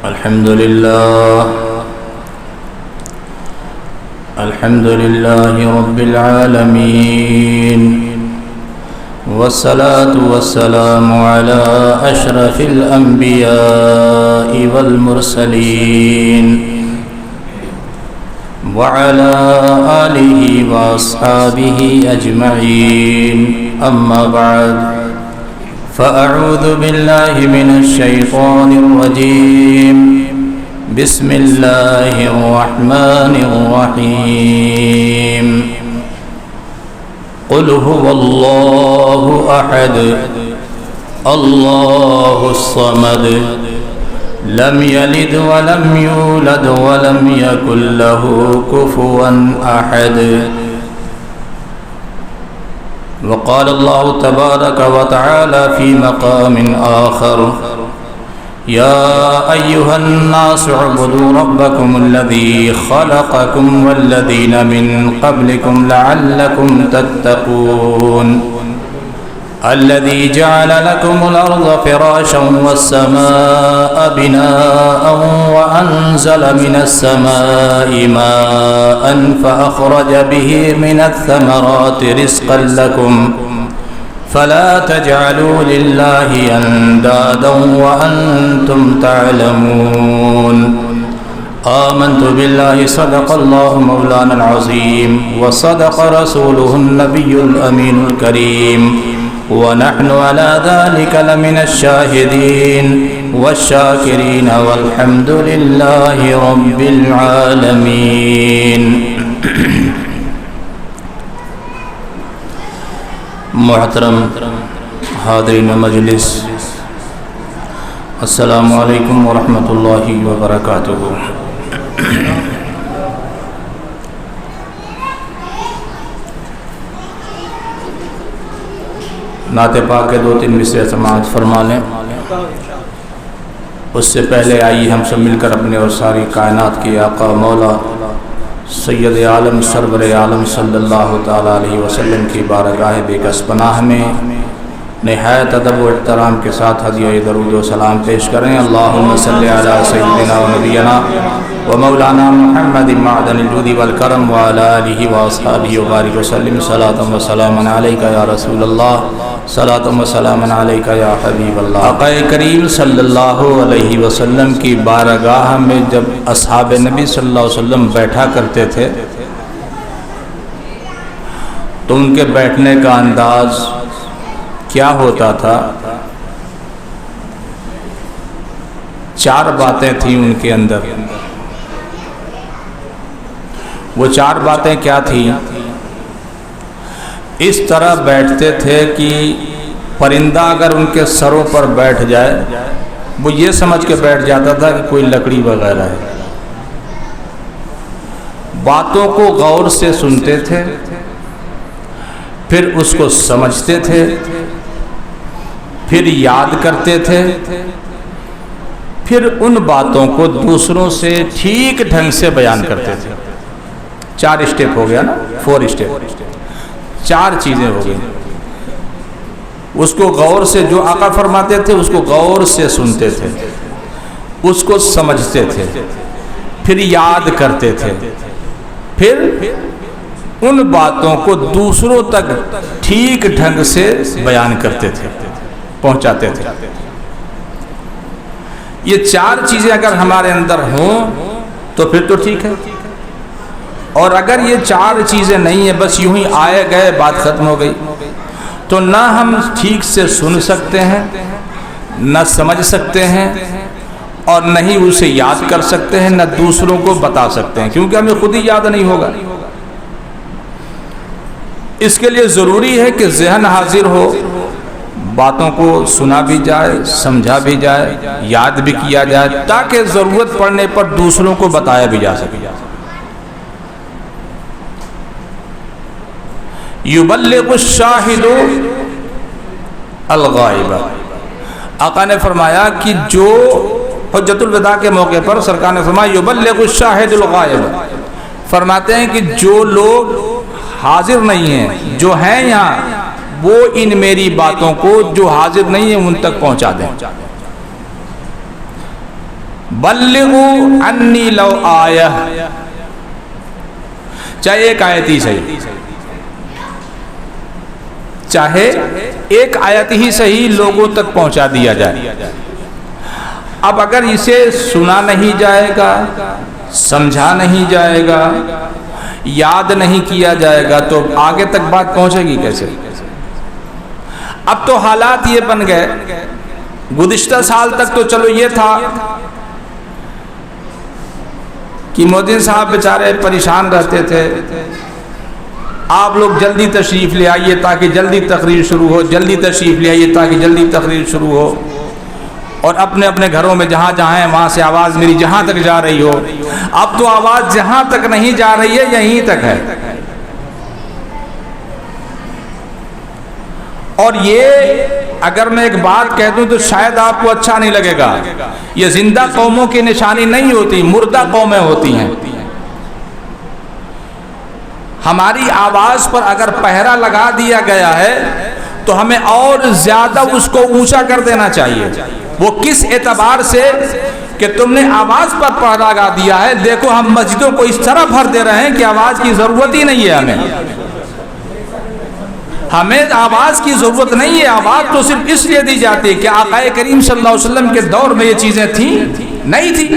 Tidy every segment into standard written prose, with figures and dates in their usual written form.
الحمد لله رب العالمين، والصلاة والسلام على أشرف الأنبياء والمرسلين وعلى آله وأصحابه أجمعين. أما بعد، فأعوذ بالله من الشيطان الرجيم. بسم الله الرحمن الرحيم. قل هو الله أحد الله الصمد لم يلد ولم يولد ولم يكن له كفوا أحد. وقال الله تبارك وتعالى في مقام آخر: يا أيها الناس اعبدوا ربكم الذي خلقكم والذين من قبلكم لعلكم تتقون. الذي جعل لكم الأرض فراشا والسماء بناء وأنزل من السماء ماء فأخرج به من الثمرات رزقا لكم فلا تجعلوا لله أندادا وأنتم تعلمون. آمنت بالله صدق الله مولانا العظيم وصدق رسوله النبي الأمين الكريم، ونحن على ذلك لمن الشاهدين والشاكرين والحمد لله رب العالمين. محترم حاضرین مجلس، السلام علیکم ورحمۃ اللہ وبرکاتہ. نعت پاک کے 2-3 مصرع سماعت فرما لیں. اس سے پہلے آئیے ہم سب مل کر اپنے اور ساری کائنات کے آقا مولا سید عالم سرور عالم صلی اللہ تعالیٰ علیہ وسلم کی بارگاہ بے کس پناہ میں نہایت ادب و احترام کے ساتھ ہدیہ درود و سلام پیش کریں. اللہم صلی علی سیدنا و نبینا و مولانا محمد معدن الجود والکرم وعلی آلہ واصحابہ وبارک وسلم. صلاۃ و سلام علیک یا رسول اللہ، صلاۃ و سلام علیک یا حبیب اللہ. آقا کریم صلی اللہ علیہ وسلم کی بارگاہ میں جب اصحاب نبی صلی اللہ علیہ وسلم بیٹھا کرتے تھے تو ان کے بیٹھنے کا انداز کیا ہوتا تھا؟ 4 باتیں تھیں ان کے اندر. وہ 4 باتیں کیا تھیں؟ اس طرح بیٹھتے تھے کہ پرندہ اگر ان کے سروں پر بیٹھ جائے وہ یہ سمجھ کے بیٹھ جاتا تھا کہ کوئی لکڑی وغیرہ ہے. باتوں کو غور سے سنتے تھے، پھر اس کو سمجھتے تھے، پھر یاد کرتے تھے، پھر ان باتوں کو دوسروں سے ٹھیک ڈھنگ سے بیان کرتے تھے. 4 اسٹیپ ہو گیا نا، 4 اسٹیپ، 4 چیزیں ہو گئی. اس کو غور سے، جو آقا فرماتے تھے اس کو غور سے سنتے تھے، اس کو سمجھتے تھے، پھر یاد کرتے تھے، پھر ان باتوں کو دوسروں تک ٹھیک ڈھنگ سے بیان کرتے تھے، پہنچاتے تھے. یہ 4 چیزیں اگر ہمارے اندر ہوں تو پھر تو ٹھیک ہے. اور اگر یہ 4 چیزیں نہیں ہیں، بس یوں ہی آئے گئے بات ختم ہو گئی، تو نہ ہم ٹھیک سے سن سکتے ہیں، نہ سمجھ سکتے ہیں، اور نہ ہی اسے یاد کر سکتے ہیں، نہ دوسروں کو بتا سکتے ہیں، کیونکہ ہمیں خود ہی یاد نہیں ہوگا. اس کے لیے ضروری ہے کہ ذہن حاضر ہو، باتوں کو سنا بھی جائے، سمجھا بھی جائے، یاد بھی کیا جائے، تاکہ ضرورت پڑنے پر دوسروں کو بتایا بھی جا سکے. یبلغ الشاہد الغائب. آقا نے فرمایا کہ جو حجت الوداع کے موقع پر سرکار نے فرمایا یبلغ الشاہد الغائب، فرماتے ہیں کہ جو لوگ حاضر نہیں ہیں، جو ہیں یہاں، وہ ان میری باتوں کو جو حاضر نہیں ہیں ان تک پہنچا دیں. بلغو انی لو آیہ، چاہے ایک آیت ہی صحیح، چاہے ایک آیت ہی صحیح لوگوں تک پہنچا دیا جائے۔ اب اگر اسے سنا نہیں جائے گا، سمجھا نہیں جائے گا، یاد نہیں کیا جائے گا تو آگے تک بات پہنچے گی کیسے؟ اب تو حالات یہ بن گئے، گزشتہ سال تک تو چلو یہ تھا کہ مودی صاحب بیچارے پریشان رہتے تھے، آپ لوگ جلدی تشریف لے آئیے تاکہ جلدی تقریر شروع ہو، جلدی تشریف لے آئیے تاکہ جلدی تقریر شروع ہو، اور اپنے اپنے گھروں میں جہاں جہاں ہیں وہاں سے آواز میری جہاں تک جا رہی ہو۔ اب تو آواز جہاں تک نہیں جا رہی ہے یہیں تک ہے، اور یہ اگر میں ایک بات کہہ دوں تو شاید آپ کو اچھا نہیں لگے گا، یہ زندہ قوموں کی نشانی نہیں ہوتی، مردہ قومیں ہوتی ہیں۔ ہماری آواز پر اگر پہرا لگا دیا گیا ہے تو ہمیں اور زیادہ اس کو اونچا کر دینا چاہیے۔ وہ کس اعتبار سے کہ تم نے آواز پر پہرا لگا دیا ہے، دیکھو ہم مسجدوں کو اس طرح بھر دے رہے ہیں کہ آواز کی ضرورت ہی نہیں ہے، ہمیں آواز کی ضرورت نہیں ہے۔ آواز تو صرف اس لیے دی جاتی ہے کہ آقا کریم صلی اللہ علیہ وسلم کے دور میں یہ چیزیں تھیں نہیں تھیں،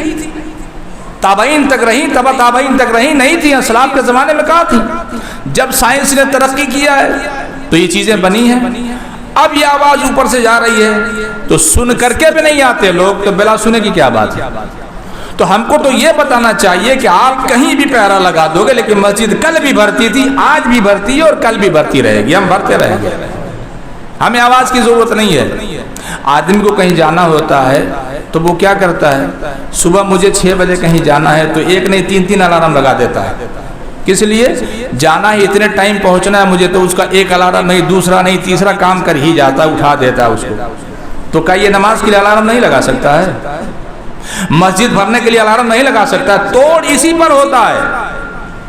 تابعین تک رہیں، تبع تابعین تک رہیں نہیں تھیں، اسلاف کے زمانے میں کہاں تھیں؟ جب سائنس نے ترقی کیا ہے تو یہ چیزیں بنی ہیں۔ اب یہ آواز اوپر سے جا رہی ہے تو سن کر کے بھی نہیں آتے لوگ، تو بلا سنے کی کیا بات ہے؟ تو ہم کو تو یہ بتانا چاہیے کہ آپ کہیں بھی پہرا لگا دو گے، لیکن مسجد کل بھی بھرتی تھی، آج بھی بھرتی ہے اور کل بھی بھرتی رہے گی، ہم بھرتے رہیں گے، ہمیں آواز کی ضرورت نہیں ہے۔ آدمی کو کہیں جانا ہوتا ہے تو وہ کیا کرتا ہے، صبح مجھے 6 بجے کہیں جانا ہے تو ایک نہیں 3 الارم لگا دیتا ہے، کس لیے؟ جانا ہے اتنے ٹائم پہنچنا ہے مجھے، تو اس کا ایک الارم نہیں، دوسرا نہیں، تیسرا کام کر ہی جاتا ہے، اٹھا دیتا ہے اس کو۔ تو کیا یہ نماز کے لیے الارم نہیں لگا سکتا ہے؟ مسجد بھرنے کے لیے الارم نہیں لگا سکتا؟ توڑ اسی پر ہوتا ہے،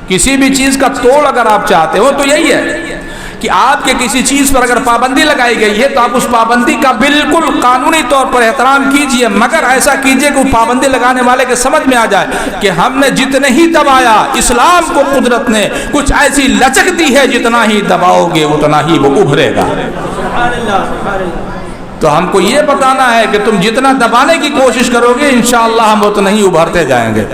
کسی بھی چیز کا توڑ اگر آپ چاہتے ہو تو یہی ہے کہ آپ کے کسی چیز پر اگر پابندی لگائی گئی ہے تو آپ اس پابندی کا بالکل قانونی طور پر احترام کیجئے، مگر ایسا کیجئے کہ وہ پابندی لگانے والے کے سمجھ میں آ جائے کہ ہم نے جتنے ہی دبایا، اسلام کو قدرت نے کچھ ایسی لچک دی ہے، جتنا ہی دباؤ گے اتنا ہی وہ ابھرے گا۔ تو ہم کو یہ بتانا ہے کہ تم جتنا دبانے کی کوشش کرو گے انشاءاللہ ہم اتنا ہی ابھرتے جائیں گے،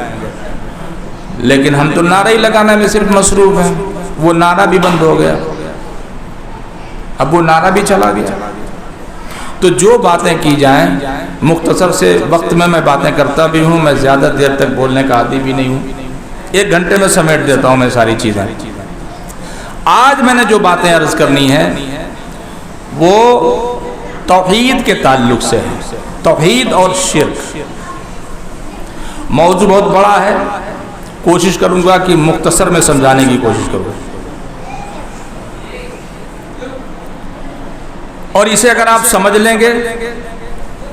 لیکن ہم تو نعرہ ہی لگانے میں صرف مصروف ہیں۔ وہ نعرہ بھی بند ہو گیا، اب وہ نعرہ بھی چلا گیا۔ تو جو باتیں کی جائیں، مختصر سے وقت میں باتیں کرتا بھی ہوں، میں زیادہ دیر تک بولنے کا عادی بھی نہیں ہوں، 1 گھنٹے میں سمیٹ دیتا ہوں میں ساری چیزیں۔ آج میں نے جو باتیں عرض کرنی ہیں وہ توحید کے تعلق سے ہے، توحید اور شرک۔ موضوع بہت بڑا ہے، کوشش کروں گا کہ مختصر میں سمجھانے کی کوشش کروں، اور اسے اگر آپ سمجھ لیں گے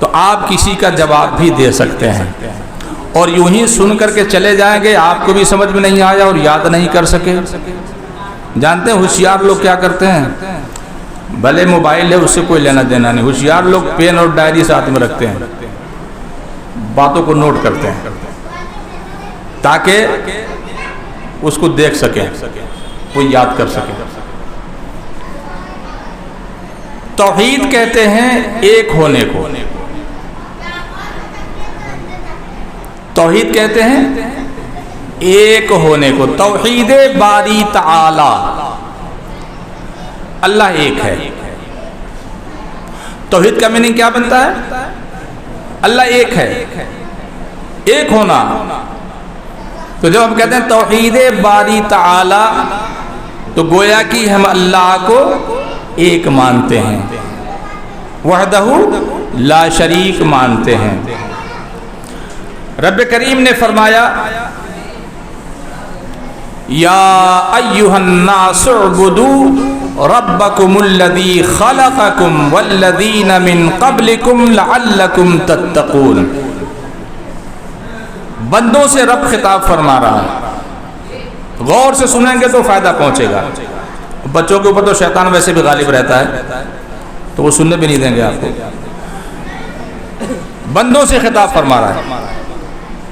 تو آپ کسی کا جواب بھی دے سکتے ہیں، اور یوں ہی سن کر کے چلے جائیں گے، آپ کو بھی سمجھ میں نہیں آیا اور یاد نہیں کر سکے۔ جانتے ہیں ہوشیار لوگ کیا کرتے ہیں؟ بھلے موبائل ہے اس سے کوئی لینا دینا نہیں، ہوشیار لوگ پین اور ڈائری ساتھ میں رکھتے ہیں، باتوں کو نوٹ کرتے ہیں تاکہ اس کو دیکھ سکیں، وہ یاد کر سکیں۔ توحید کہتے ہیں ایک ہونے کو، توحید کہتے ہیں ایک ہونے کو، توحید باری تعالی، اللہ ایک ہے۔ توحید کا میننگ کیا بنتا ہے؟ اللہ ایک ہے، ایک ہونا۔ تو جب ہم کہتے ہیں توحید باری تعالی تو گویا کہ ہم اللہ کو ایک مانتے ہیں، وحدہ لا شریک مانتے ہیں۔ رب کریم نے فرمایا یا ایھا الناس اعبدوا ربکم الذی خلقکم والذین من قبلکم لعلکم تتقون۔ بندوں سے رب خطاب فرما رہا ہے، غور سے سنیں گے تو فائدہ پہنچے گا۔ بچوں کے اوپر تو شیطان ویسے بھی غالب رہتا ہے تو وہ سننے بھی نہیں دیں گے آپ کو۔ بندوں سے خطاب فرما رہا ہے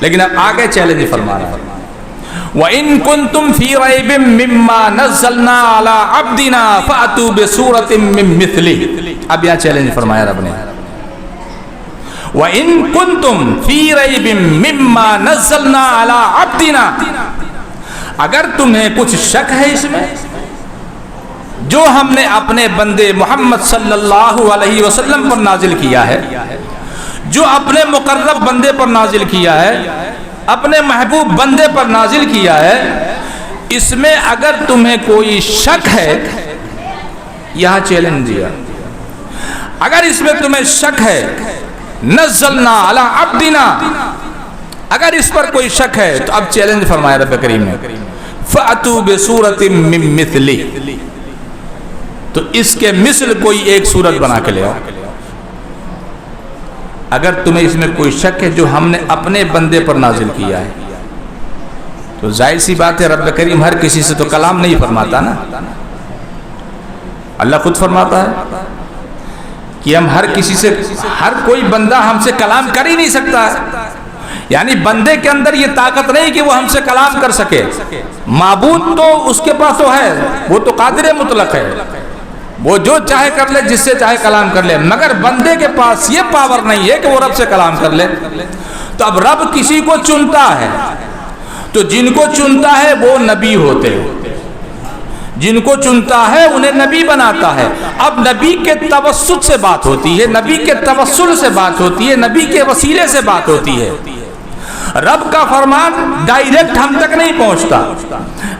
لیکن اب آگے چیلنج فرما رہا ہے وَإِن كُنتُمْ فِي رَيْبٍ مِّمَّا نَزَّلْنَا عَلَىٰ عَبْدِنَا فَأْتُوا بِسُورَةٍ مِّن مِّثْلِهِ. اب یہاں چیلنج فرمایا رب نے وَإِن كُنتُمْ فِي رَيْبٍ مِّمَّا نَزَّلْنَا عَلَىٰ عَبْدِنَا، اگر تمہیں کچھ شک ہے اس میں جو ہم نے اپنے بندے محمد صلی اللہ علیہ وسلم پر نازل کیا ہے، جو اپنے مقرب بندے پر نازل کیا ہے، اپنے محبوب بندے پر نازل کیا ہے، اس میں اگر تمہیں کوئی شک ہے، یہاں چیلنج دیا، اگر اس میں تمہیں شک ہے نزلنا علی عبدنا، اگر اس پر کوئی شک ہے تو اب چیلنج فرمایا رب کریم نے فَأْتُوا بِسُورَةٍ مِّن مِّثْلِهِ، تو اس کے مثل کوئی ایک صورت بنا کے لے آؤ۔ اگر تمہیں اس میں کوئی شک ہے جو ہم نے اپنے بندے پر نازل کیا ہے، تو ظاہر سی بات ہے رب کریم ہر کسی سے تو کلام نہیں فرماتا نا، اللہ خود فرماتا ہے کہ ہم ہر کسی سے، ہر کوئی بندہ ہم سے کلام کر ہی نہیں سکتا ہے، یعنی بندے کے اندر یہ طاقت نہیں کہ وہ ہم سے کلام کر سکے۔ معبود تو اس کے پاس تو ہے، وہ تو قادر مطلق ہے، وہ جو چاہے کر لے، جس سے چاہے کلام کر لے، مگر بندے کے پاس یہ پاور نہیں ہے کہ وہ رب سے کلام کر لے۔ تو اب رب کسی کو چنتا ہے، تو جن کو چنتا ہے وہ نبی ہوتے ہیں، جن کو چنتا ہے انہیں نبی بناتا ہے۔ اب نبی کے توسط سے بات ہوتی ہے، نبی کے توسل سے بات ہوتی ہے، نبی کے وسیلے سے بات ہوتی ہے۔ رب کا فرمان ڈائریکٹ ہم تک نہیں پہنچتا،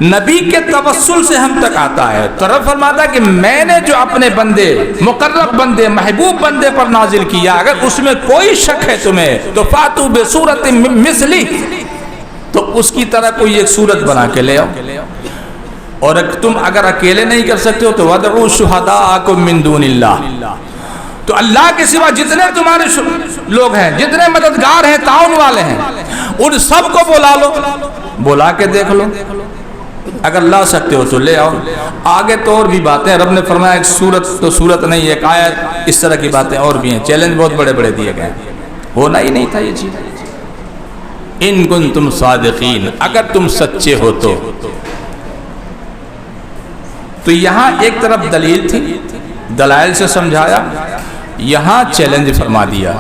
نبی کے توسل سے ہم تک آتا ہے۔ تو رب فرماتا ہے کہ میں نے جو اپنے بندے، مقرب بندے، محبوب بندے پر نازل کیا، اگر اس میں کوئی شک ہے تمہیں تو فاتو بصورت مثلی، تو اس کی طرح کوئی ایک صورت بنا کے لے آؤ۔ اور تم اگر اکیلے نہیں کر سکتے ہو تو وَدْعُوا شُهَدَاءَكُم مِّن دُونِ اللَّهِ، تو اللہ کے سوا جتنے تمہارے لوگ ہیں، جتنے مددگار ہیں، تعاون والے ہیں، ان سب کو بلا لو، بلا کے دیکھ لو، اگر لا سکتے ہو تو لے آؤ۔ آگے تو اور بھی باتیں رب نے فرمایا، ایک صورت تو صورت نہیں، ایک آیت، اس طرح کی باتیں اور بھی ہیں، چیلنج بہت بڑے بڑے دیے گئے، ہونا ہی نہیں تھا یہ چیز۔ ان کنتم صادقین، اگر تم سچے ہو تو یہاں ایک طرف دلیل تھی، دلائل سے سمجھایا، یہاں چیلنج فرما دیا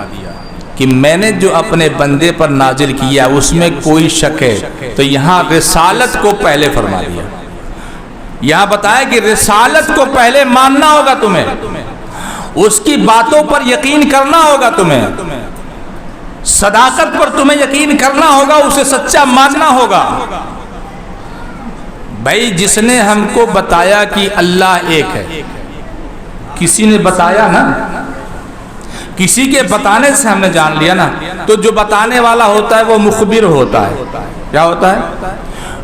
کہ میں نے جو اپنے بندے پر نازل کیا اس میں کوئی شک ہے، تو یہاں رسالت کو پہلے فرما دیا۔ یہاں بتایا کہ رسالت کو پہلے ماننا ہوگا تمہیں، اس کی باتوں پر یقین کرنا ہوگا تمہیں، صداقت پر تمہیں یقین کرنا ہوگا، اسے سچا ماننا ہوگا۔ بھائی جس نے ہم کو بتایا کہ اللہ ایک ہے، کسی نے بتایا نا، کسی کے بتانے سے ہم نے جان لیا نا، تو جو بتانے والا ہوتا ہے وہ مخبر ہوتا ہے۔ کیا ہوتا ہے؟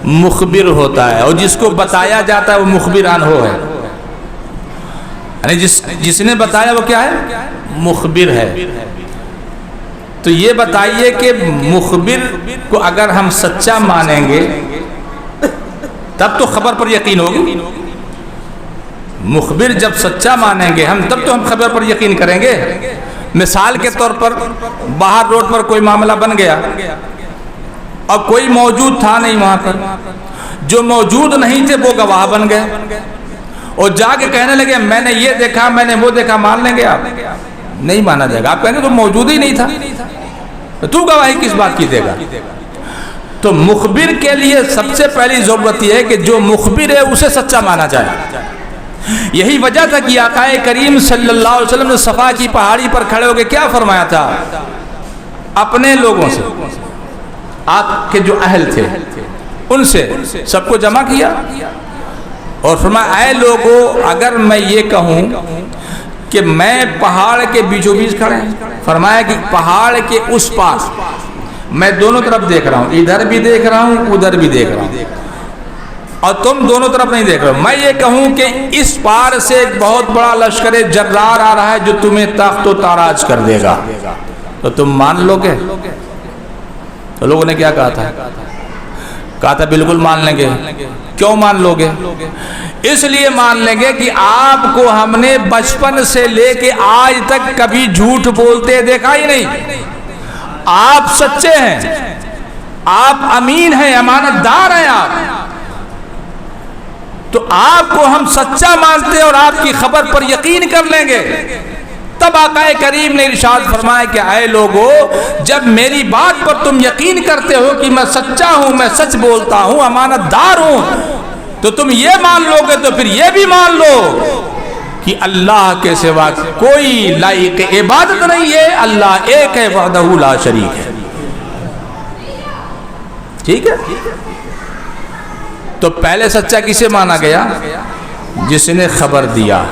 مخبر ہوتا ہے، اور جس کو بتایا جاتا ہے وہ مخبران ہو ہے، یعنی جس نے بتایا وہ کیا ہے؟ مخبر ہے۔ تو یہ بتائیے کہ مخبر کو اگر ہم سچا مانیں گے تب تو خبر پر یقین ہوگی، مخبر جب سچا مانیں گے ہم تب تو ہم خبر پر یقین کریں گے۔ مثال کے طور پر باہر روڈ پر کوئی معاملہ بن گیا اور کوئی موجود تھا نہیں وہاں پر، جو موجود نہیں تھے وہ گواہ بن گئے اور جا کے کہنے لگے میں نے یہ دیکھا، میں نے وہ دیکھا، مان لیں گے آپ؟ نہیں مانا جائے گا، آپ کہیں گے تو موجود ہی نہیں تھا، تو گواہی کس بات کی دے گا؟ تو مخبر کے لیے سب سے پہلی ضرورت یہ ہے کہ جو مخبر ہے اسے سچا مانا جائے۔ یہی وجہ تھا کہ آقا کریم صلی اللہ علیہ وسلم نے صفا کی پہاڑی پر کھڑے ہو کے کیا فرمایا تھا؟ اپنے لوگوں سے، آپ کے جو اہل تھے ان سے سب کو جمع کیا اور فرمایا اے لوگو، اگر میں یہ کہوں کہ میں پہاڑ کے بیچوں بیچ کھڑے ہیں، فرمایا کہ پہاڑ کے اس پاس میں دونوں طرف دیکھ رہا ہوں، ادھر بھی دیکھ رہا ہوں، ادھر بھی دیکھ رہا ہوں، اور تم دونوں طرف نہیں دیکھ رہے ہو، میں یہ کہوں کہ اس پار سے ایک بہت بڑا لشکر جرار آ رہا ہے جو تمہیں تخت و تاراج کر دے گا، تو تم مان لو گے؟ تو لوگوں نے کیا کہا تھا؟ کہا تھا بالکل مان لیں گے۔ کیوں مان لو گے؟ اس لیے مان لیں گے کہ آپ کو ہم نے بچپن سے لے کے آج تک کبھی جھوٹ بولتے دیکھا ہی نہیں، آپ سچے ہیں، آپ امین ہیں، امانت دار ہیں آپ، تو آپ کو ہم سچا مانتے ہیں اور آپ کی خبر پر یقین کر لیں گے۔ تب آقا کریم نے ارشاد فرمایا کہ اے لوگو، جب میری بات پر تم یقین کرتے ہو کہ میں سچا ہوں، میں سچ بولتا ہوں، امانت دار ہوں، تو تم یہ مان لو گے تو پھر یہ بھی مان لو کہ اللہ کے سوا کوئی لائق عبادت نہیں ہے، اللہ ایک ہے، وحدہ لا شریک ہے۔ ٹھیک ہے؟ تو پہلے سچا کسے مانا گیا؟ جس نے خبر دیا،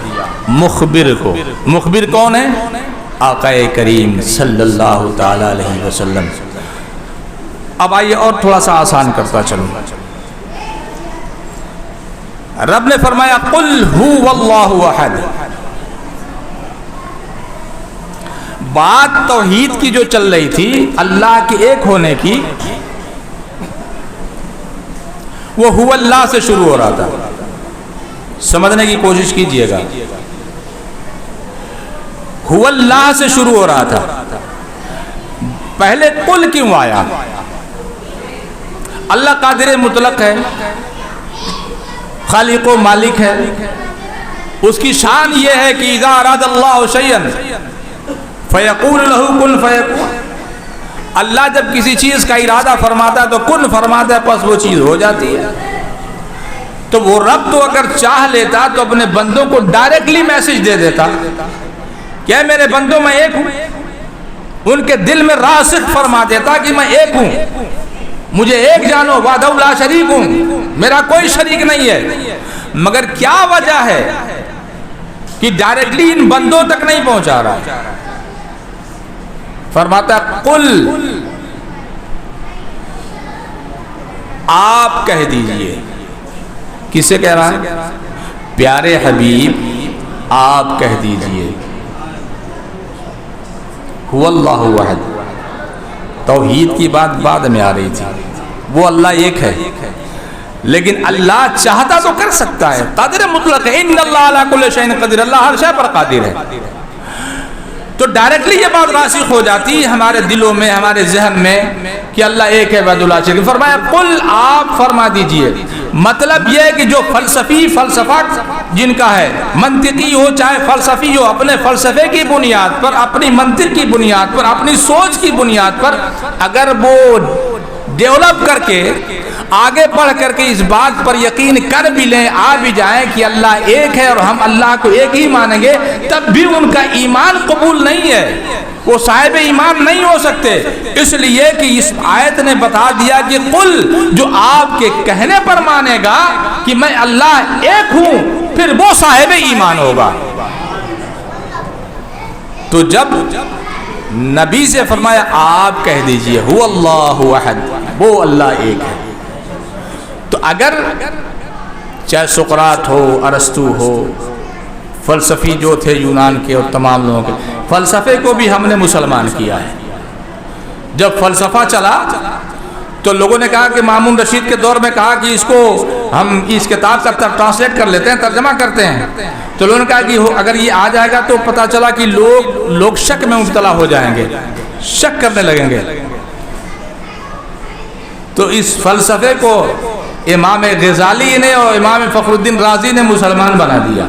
مخبر کو۔ مخبر کون ہے؟ آقا کریم صلی اللہ تعالی علیہ وسلم۔ اب آئیے اور تھوڑا سا آسان کرتا چلوں۔ رب نے فرمایا قل هو اللہ احد۔ بات توحید کی جو چل رہی تھی، اللہ کے ایک ہونے کی، وہ هو اللہ سے شروع ہو رہا تھا۔ سمجھنے کی کوشش کیجئے گا، هو اللہ سے شروع ہو رہا تھا۔ پہلے قل کیوں آیا؟ اللہ قادر مطلق ہے، خالق و مالک ہے، اس کی شان یہ ہے کہ اذا اراد اللہ شیئا فیقول له کن فیکون۔ اللہ جب کسی چیز کا ارادہ فرماتا ہے تو کن فرماتا ہے، پس وہ چیز ہو جاتی ہے۔ تو وہ رب تو اگر چاہ لیتا تو اپنے بندوں کو ڈائریکٹلی میسج دے دیتا کہ اے میرے بندوں میں ایک ہوں، ان کے دل میں راسخ فرما دیتا کہ میں ایک ہوں، مجھے ایک جانو، وحدہ لا شریک ہوں، میرا کوئی شریک نہیں ہے۔ مگر کیا وجہ ہے کہ ڈائریکٹلی ان بندوں تک نہیں پہنچا رہا؟ فرماتا ہے قل، آپ کہہ دیجئے۔ کسے کہہ رہا ہے؟ پیارے حبیب آپ کہہ دیجئے، هو اللہ احد۔ توحید کی بات بعد میں آ رہی تھی، وہ اللہ ایک ہے، لیکن اللہ چاہتا تو کر سکتا ہے، قادر مطلق ہے، ان اللہ علی کل شیء قدیر، اللہ ہر شے پر قادر ہے۔ تو ڈائریکٹلی یہ بات راسخ ہو جاتی ہے ہمارے دلوں میں، ہمارے ذہن میں کہ اللہ ایک ہے، وحدہ لا شریک۔ فرمایا قل، آپ فرما دیجئے۔ مطلب یہ ہے کہ جو فلسفہ جن کا ہے، منطقی ہو چاہے فلسفی ہو، اپنے فلسفے کی بنیاد پر، اپنی منطق کی بنیاد پر، اپنی سوچ کی بنیاد پر اگر وہ ڈیولپ کر کے آگے بڑھ کر کے اس بات پر یقین کر بھی لیں، آ بھی جائیں کہ اللہ ایک ہے اور ہم اللہ کو ایک ہی مانیں گے، تب بھی ان کا ایمان قبول نہیں ہے، وہ صاحب ایمان نہیں ہو سکتے، اس لیے کہ اس آیت نے بتا دیا کہ قل، جو آپ کے کہنے پر مانے گا کہ میں اللہ ایک ہوں، پھر وہ صاحب ایمان ہوگا۔ تو جب نبی سے فرمایا آپ کہہ دیجئے هو اللہ احد، وہ اللہ ایک ہے، تو اگر چاہے سقراط ہو، ارسطو ہو، فلسفی جو تھے یونان کے اور تمام لوگوں کے، فلسفے کو بھی ہم نے مسلمان کیا ہے۔ جب فلسفہ چلا تو لوگوں نے کہا کہ مامون رشید کے دور میں کہا کہ اس کو ہم اس کتاب کا ٹرانسلیٹ کر لیتے ہیں، ترجمہ کرتے ہیں، تو لوگوں نے کہا کہ اگر یہ آ جائے گا تو پتہ چلا کہ لوگ شک میں مبتلا ہو جائیں گے، شک کرنے لگیں گے۔ تو اس فلسفے کو امام غزالی نے اور امام فخر الدین رازی نے مسلمان بنا دیا،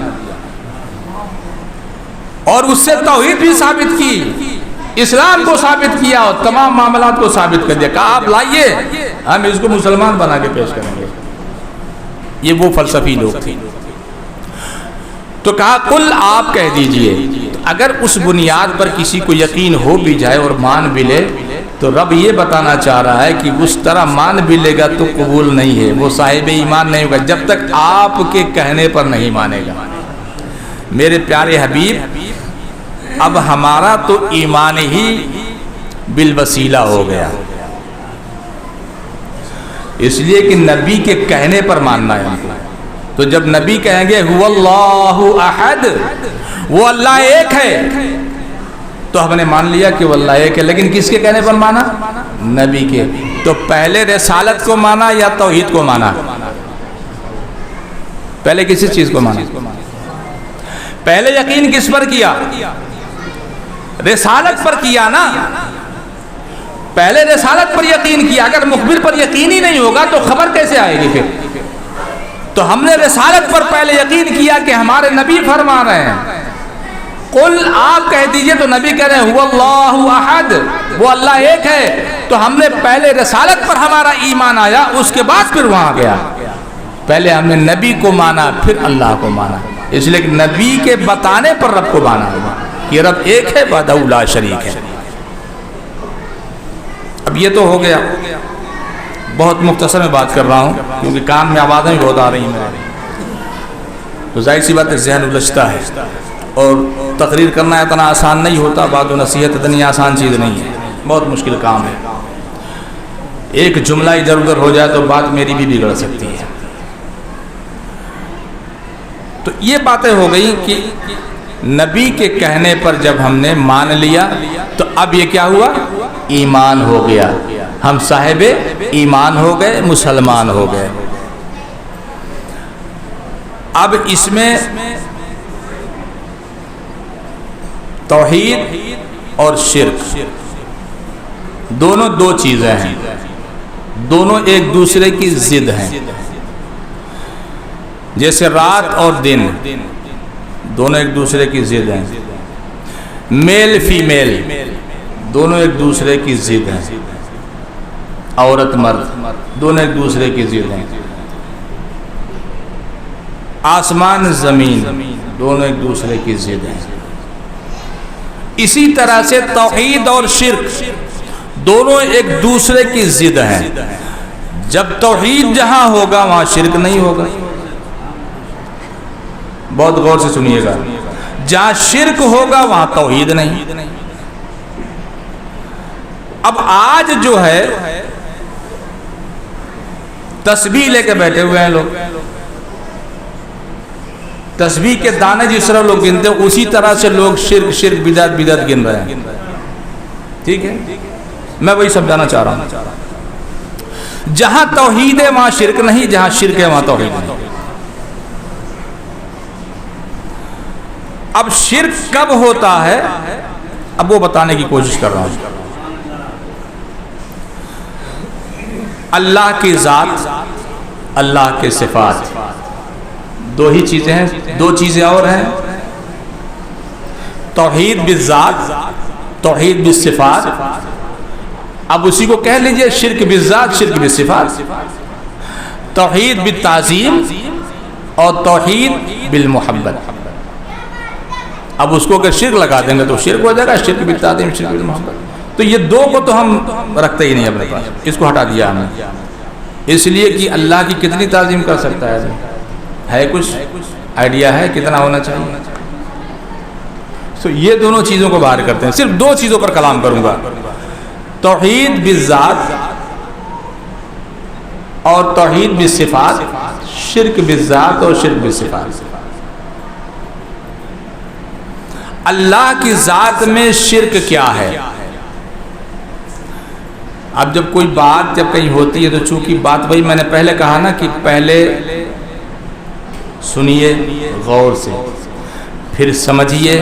اور اس سے توحید بھی ثابت کی، اسلام کو ثابت کیا اور تمام معاملات کو ثابت کر دیا، کہا آپ لائیے ہم اس کو مسلمان بنا کے پیش کریں گے۔ یہ وہ فلسفی لوگ تھے۔ تو کہا قل، آپ کہہ دیجئے۔ اگر اس بنیاد پر کسی کو یقین ہو بھی جائے اور مان بھی لے، تو رب یہ بتانا چاہ رہا ہے کہ اس طرح مان بھی لے گا تو قبول نہیں ہے، وہ صاحب ایمان نہیں ہوگا جب تک آپ کے کہنے پر نہیں مانے گا۔ میرے پیارے حبیب، اب ہمارا تو ایمان ہی بالوسیلہ ہو گیا، اس لیے کہ نبی کے کہنے پر ماننا ہے ہم کو۔ تو جب نبی کہیں گے هو اللہ احد، وہ اللہ ایک ہے، تو ہم نے مان لیا کہ وہ اللہ ایک ہے، لیکن کس کے کہنے پر مانا؟ نبی کے۔ تو پہلے رسالت کو مانا یا توحید کو مانا؟ پہلے کسی چیز کو مانا؟ پہلے یقین کس پر کیا؟ رسالت پر کیا نا۔ پہلے رسالت پر یقین کیا. اگر مخبر پر یقین ہی نہیں ہوگا تو خبر کیسے آئے گی پھر؟ تو ہم نے رسالت پر پہلے یقین کیا کہ ہمارے نبی فرما رہے ہیں. قل آپ کہہ دیجئے تو نبی کہہ رہے ہیں هو اللہ احد، وہ اللہ ایک ہے. تو ہم نے پہلے رسالت پر ہمارا ایمان آیا، اس کے بعد پھر وہاں گیا. پہلے ہم نے نبی کو مانا پھر اللہ کو مانا، اس لیے کہ نبی کے بتانے پر رب کو مانا کہ رب ایک ہے وحدہ لا شریک ہے. اب یہ تو ہو گیا. بہت مختصر میں بات کر رہا ہوں کیونکہ کان میں آوازیں بھی بہت آ رہی ہیں میرے، تو ظاہر سی بات ہے ذہن الجھتا ہے اور تقریر کرنا اتنا آسان نہیں ہوتا. بات و نصیحت اتنی آسان چیز نہیں ہے، بہت مشکل کام ہے. ایک جملہ ادھر ادھر ہو جائے تو بات میری بھی بگڑ سکتی ہے. تو یہ باتیں ہو گئی کہ نبی کے کہنے پر جب ہم نے مان لیا تو اب یہ کیا ہوا؟ ایمان ہو گیا. ہم صاحب ایمان ہو گئے، مسلمان ہو گئے. اب اس میں توحید اور شرک دونوں دو چیزیں ہیں، دونوں ایک دوسرے کی ضد ہیں. جیسے رات اور دن دونوں ایک دوسرے کی ضد ہیں. میل فیمیل دونوں ایک دوسرے کی ضد ہیں. عورت مرد دونوں ایک دوسرے کی ضد ہیں. آسمان زمین دونوں ایک دوسرے کی ضد ہیں. اسی طرح سے توحید اور شرک دونوں ایک دوسرے کی ضد ہیں. جب توحید جہاں ہوگا وہاں شرک نہیں ہوگا. بہت غور سے سنیے گا. جہاں شرک ہوگا وہاں توحید نہیں. اب آج جو ہے تسبیح لے کے بیٹھے ہوئے ہیں لوگ، تسبیح کے دانے جس طرح لوگ گنتے ہیں اسی طرح سے لوگ شرک شرک بدعت بدعت گن رہے ہیں. ٹھیک ہے، میں وہی سمجھانا چاہ رہا ہوں. جہاں توحید ہے وہاں شرک نہیں، جہاں شرک ہے وہاں توحید نہیں. اب شرک کب ہوتا ہے اب وہ بتانے کی کوشش کر رہا ہوں. اللہ کی ذات، اللہ کے صفات دو ہی چیزیں ہیں. دو چیزیں اور ہیں، توحید بالذات، توحید بالصفات. اب اسی کو کہہ لیجئے شرک بالذات، شرک بالصفات. توحید بالتعظیم اور توحید بالمحبت. اب اس کو اگر شرک لگا دیں گے تو شرک ہو جائے گا. شرک بالتعظیم، شرک بالمحبت. تو یہ دو کو تو ہم رکھتے ہی نہیں اپنے پاس، اس کو ہٹا دیا ہم نے. اس لیے کہ اللہ کی کتنی تعظیم کر سکتا ہے کچھ آئیڈیا ہے کتنا ہونا چاہیے؟ تو یہ دونوں چیزوں کو باہر کرتے ہیں. صرف دو چیزوں پر کلام کروں گا، توحید بالذات اور توحید بالصفات. شرک بالذات اور شرک بالصفات. اللہ کی ذات میں شرک کیا ہے؟ اب جب کوئی بات جب کہیں ہوتی ہے تو چونکہ بات وہی میں نے پہلے کہا نا کہ پہلے سنیے غور سے، پھر سمجھیے،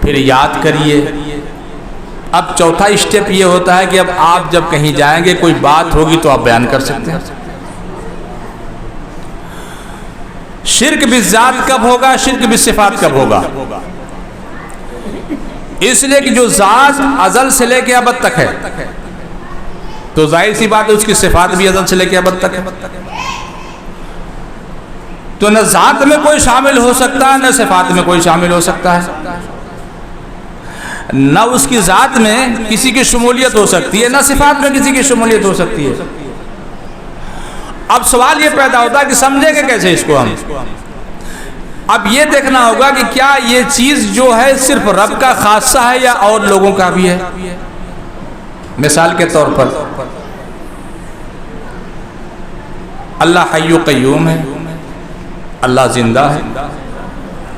پھر یاد کریے. اب چوتھا اسٹیپ یہ ہوتا ہے کہ اب آپ جب کہیں جائیں گے کوئی بات ہوگی تو آپ بیان کر سکتے ہیں. شرک بالذات کب ہوگا، شرک بالصفات کب ہوگا؟ اس لیے کہ جو ذات ازل سے لے کے ابد تک ہے تو ظاہر سی بات ہے اس کی صفات بھی ازل سے لے کے ابد تک ہے. تو نہ ذات میں کوئی شامل ہو سکتا ہے نہ صفات میں کوئی شامل ہو سکتا ہے. نہ اس کی ذات میں کسی کی شمولیت ہو سکتی ہے نہ صفات میں کسی کی شمولیت ہو سکتی ہے. اب سوال یہ پیدا ہوتا ہے کہ سمجھیں گے کیسے اس کو ہم؟ اب یہ دیکھنا ہوگا کہ کیا یہ چیز جو ہے صرف رب کا خاصہ ہے یا اور لوگوں کا بھی ہے. مثال کے طور پر اللہ حی و قیوم ہے، اللہ زندہ ہے،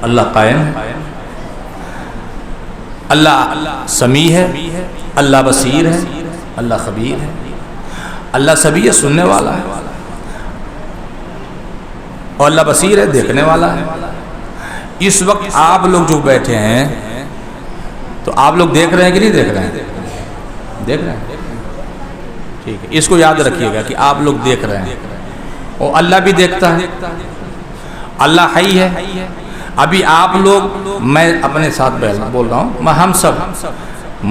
اللہ قائم ہے، اللہ سمیع ہے، اللہ بصیر ہے، اللہ خبیر ہے، اللہ سمیع سننے والا ہے اور اللہ بصیر ہے دیکھنے والا ہے. اس وقت آپ لوگ جو بیٹھے ہیں تو آپ لوگ دیکھ رہے ہیں کہ نہیں دیکھ رہے ہیں؟ دیکھ رہے ہیں. ٹھیک ہے، اس کو یاد رکھیے گا کہ آپ لوگ دیکھ رہے ہیں اور اللہ بھی دیکھتا ہے، اللہ حی ہے۔ ابھی آپ لوگ، میں اپنے ساتھ بول رہا ہوں، ہم سب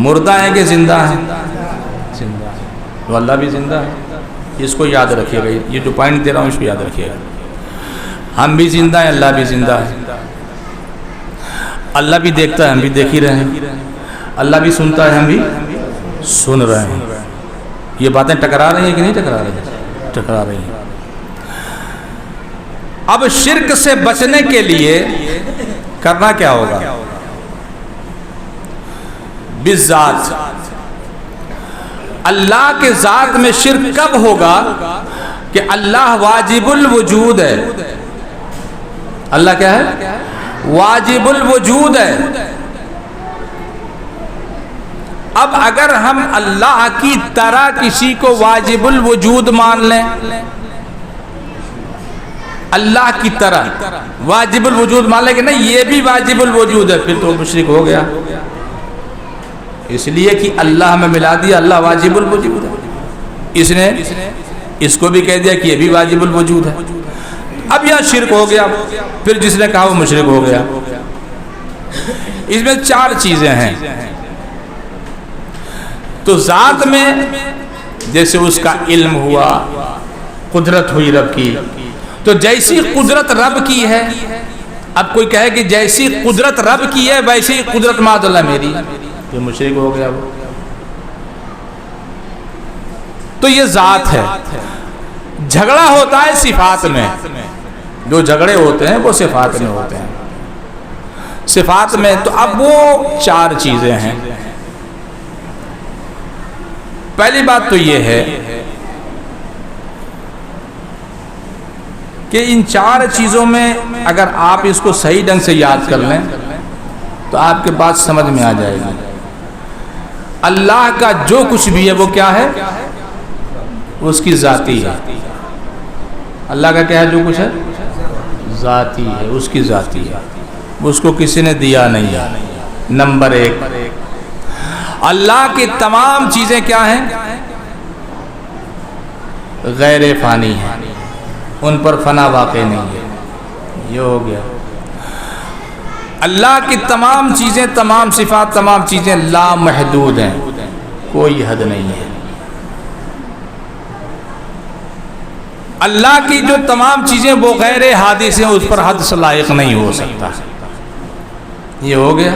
مردہ ہیں کہ زندہ ہیں؟ زندہ ہیں، تو اللہ بھی زندہ ہے، اس کو یاد رکھیے گا، یہ جو پوائنٹ دے رہا ہوں اس کو یاد رکھیے گا۔ ہم بھی زندہ ہیں، اللہ بھی زندہ ہے، اللہ بھی دیکھتا ہے، ہم بھی دیکھ ہی رہے ہیں، اللہ بھی سنتا ہے، ہم بھی سن رہے ہیں۔ یہ باتیں ٹکرا رہی ہیں کہ نہیں ٹکرا رہی ہیں؟ ٹکرا رہی ہیں۔ اب شرک سے بچنے کے لیے کرنا کیا ہوگا؟ بالذات اللہ کے ذات میں شرک کب ہوگا کہ اللہ واجب الوجود ہے۔ اللہ کیا ہے؟ واجب الوجود ہے۔ اب اگر ہم اللہ کی طرح کسی کو واجب الوجود مان لیں، اللہ کی طرح واجب الوجود مان لیں کہ نہیں یہ بھی واجب الوجود ہے، پھر تو مشرک ہو گیا، اس لیے کہ اللہ میں ملا دیا، اللہ واجب الوجود ہے، اس نے اس کو بھی کہہ دیا کہ یہ بھی واجب الوجود ہے، اب یہاں شرک ہو گیا، پھر جس نے کہا وہ مشرک ہو گیا۔ اس میں 4 چیزیں ہیں۔ تو ذات میں جیسے اس کا علم ہوا، قدرت ہوئی رب کی، تو جیسی قدرت رب کی ہے، اب کوئی کہے کہ جیسی قدرت رب کی ہے ویسی قدرت معاذ اللہ میری، تو مشرک ہو گیا وہ۔ تو یہ ذات ہے۔ جھگڑا ہوتا ہے صفات میں، جو جھگڑے ہوتے ہیں وہ صفات میں ہوتے ہیں، صفات میں۔ تو اب وہ 4 چیزیں ہیں۔ پہلی بات تو یہ ہے کہ ان 4 چیزوں میں اگر آپ اس کو صحیح ڈھنگ سے یاد کر لیں تو آپ کے بات سمجھ میں آ جائے گی۔ اللہ کا جو کچھ بھی ہے وہ کیا ہے؟ اس کی ذاتی ہے۔ اللہ کا کیا ہے؟ جو کچھ ہے ذاتی ہے، اس کی ذاتی ہے، اس کو کسی نے دیا نہیں ہے۔ نمبر 1، اللہ کی تمام چیزیں کیا ہیں؟ غیر فانی ہیں، ان پر فنا واقع نہیں ہے، یہ ہو گیا۔ اللہ کی تمام چیزیں، تمام صفات، تمام چیزیں لا محدود ہیں، کوئی حد نہیں ہے۔ اللہ کی جو تمام چیزیں وہ غیر حادث ہیں، اس پر حد سے لائق نہیں ہو سکتا، یہ ہو گیا۔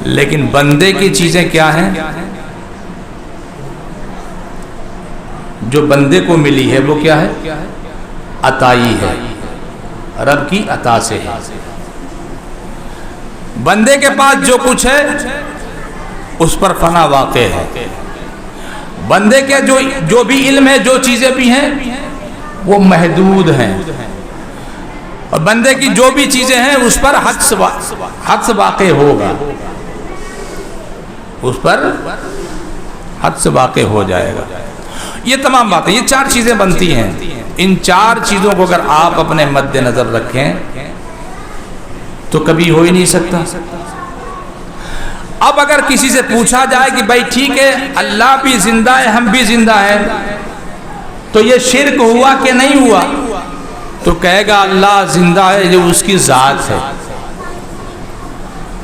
لیکن بندے کی چیزیں کیا ہیں؟ جو بندے کو ملی ہے وہ کیا ہے؟ عطائی ہے، رب کی عطا سے ہے۔ بندے کے پاس جو کچھ ہے اس پر فنا واقع ہے۔ بندے کے جو بھی علم ہے، جو چیزیں بھی ہیں وہ محدود ہیں، اور بندے کی جو بھی چیزیں ہیں اس پر حد سے واقع ہوگا، اس پر حد سے واقع ہو جائے گا۔ یہ تمام باتیں، یہ 4 چیزیں بنتی ہیں۔ ان 4 چیزوں کو اگر آپ اپنے مد نظر رکھیں تو کبھی ہو ہی نہیں سکتا۔ اب اگر کسی سے پوچھا جائے کہ بھائی ٹھیک ہے اللہ بھی زندہ ہے، ہم بھی زندہ ہیں، تو یہ شرک ہوا کہ نہیں ہوا؟ تو کہے گا اللہ زندہ ہے، یہ اس کی ذات ہے،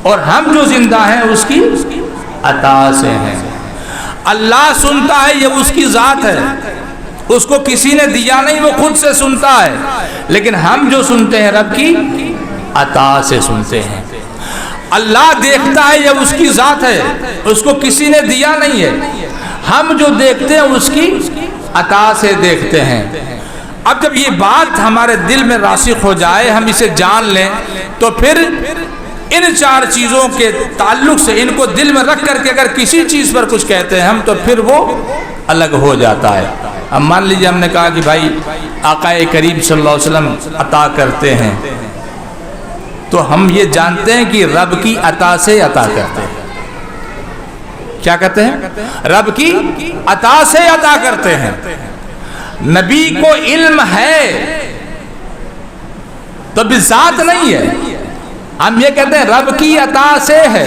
اور ہم جو زندہ ہیں اس کی عطا سے ہیں۔ اللہ سنتا ہے، یہ اس کی ذات ہے، اس کو کسی نے دیا نہیں، وہ خود سے سنتا ہے، لیکن ہم جو سنتے ہیں رب کی عطا سے سنتے ہیں۔ اللہ دیکھتا ہے، یہ اس کی ذات ہے، اس کو کسی نے دیا نہیں ہے، ہم جو دیکھتے ہیں اس کی عطا سے دیکھتے ہیں۔ اب جب یہ بات ہمارے دل میں راسخ ہو جائے، ہم اسے جان لیں، تو پھر ان 4 چیزوں کے تعلق سے ان کو دل میں رکھ کر کے اگر کسی چیز پر کچھ کہتے ہیں ہم، تو پھر وہ الگ ہو جاتا ہے۔ اب مان لیجیے ہم نے کہا کہ بھائی آقا کریم صلی اللہ علیہ وسلم عطا کرتے ہیں، تو ہم یہ جانتے ہیں کہ رب کی عطا سے عطا کرتے ہیں۔ کیا کہتے ہیں؟ رب کی عطا سے عطا کرتے ہیں۔ نبی کو علم ہے تو بذات نہیں ہے، ہم یہ کہتے ہیں رب کی عطا سے ہے۔